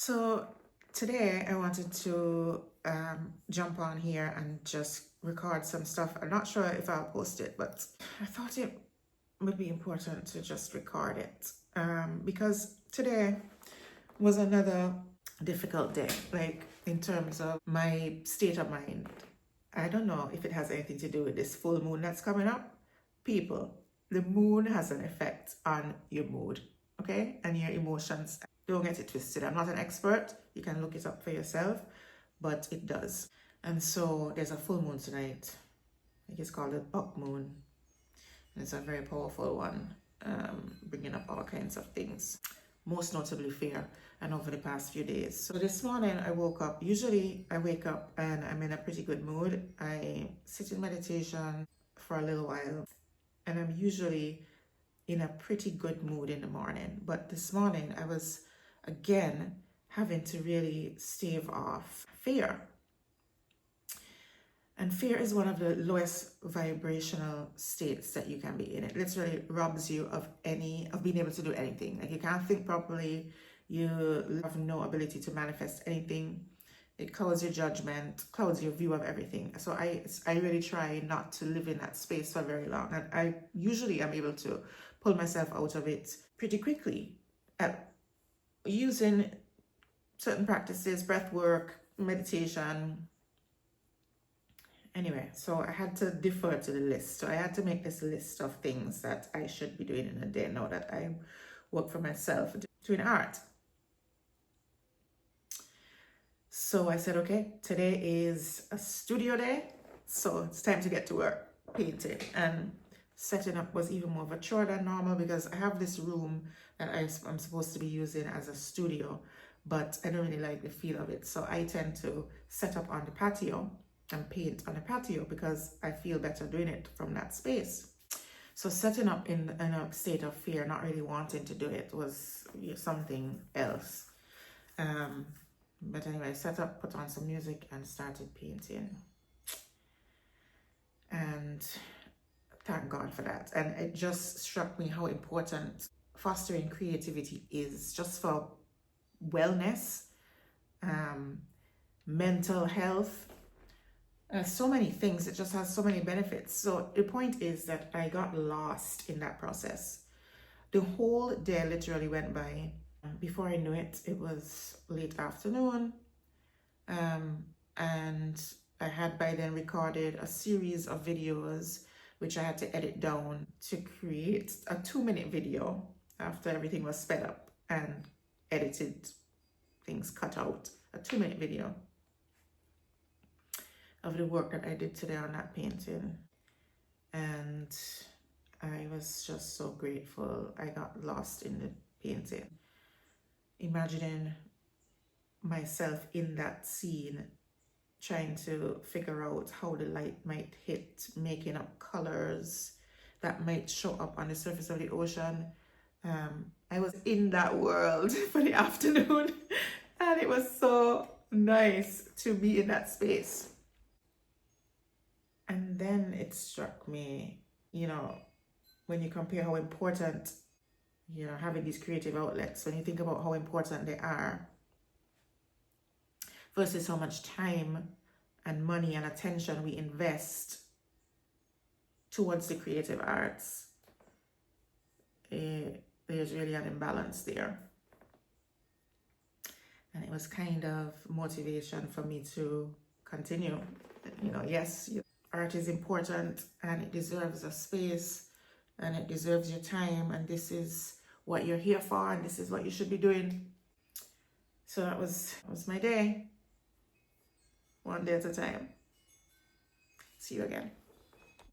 So today I wanted to jump on here and just record some stuff. I'm not sure if I'll post it, but I thought it would be important to just record it because today was another difficult day, like in terms of my state of mind. I don't know if it has anything to do with this full moon that's coming up. People, the moon has an effect on your mood, okay, and your emotions. Don't get it twisted. I'm not an expert. You can look it up for yourself, but it does. And so there's a full moon tonight. I think it's called a buck moon. And it's a very powerful one, bringing up all kinds of things, most notably fear, and over the past few days. So this morning I woke up. Usually I wake up and I'm in a pretty good mood. I sit in meditation for a little while, and I'm usually in a pretty good mood in the morning. But this morning I was again having to really stave off fear. And fear is one of the lowest vibrational states that you can be in. It literally robs you of being able to do anything. Like, you can't think properly, you have no ability to manifest anything. It clouds your judgment, clouds your view of everything. So I really try not to live in that space for very long. And I usually am able to pull myself out of it pretty quickly at using certain practices, breath work, meditation. Anyway, so I had to defer to the list. So I had to make this list of things that I should be doing in a day now that I work for myself doing art. So I said, okay, today is a studio day. So it's time to get to work painting. And setting up was even more of a chore than normal because I have this room that I'm supposed to be using as a studio, but I don't really like the feel of it. So I tend to set up on the patio and paint on the patio because I feel better doing it from that space. So setting up in a state of fear, not really wanting to do it, was something else. But anyway, I set up, put on some music and started painting. And thank God for that. And it just struck me how important fostering creativity is just for wellness, mental health, so many things. It just has so many benefits. So the point is that I got lost in that process. The whole day literally went by. Before I knew it, it was late afternoon. And I had by then recorded a series of videos which I had to edit down to create a 2-minute video after everything was sped up and edited, things cut out. A 2-minute video of the work that I did today on that painting. And I was just so grateful. I got lost in the painting, imagining myself in that scene, trying to figure out how the light might hit, making up colors that might show up on the surface of the ocean. I was in that world for the afternoon, and it was so nice to be in that space. And then it struck me, when you compare how important, having these creative outlets, when you think about how important they are versus how much time and money and attention we invest towards the creative arts, there's really an imbalance there. And it was kind of motivation for me to continue. Yes, art is important and it deserves a space and it deserves your time, and this is what you're here for and this is what you should be doing. So that was my day, one day at a time. See you again.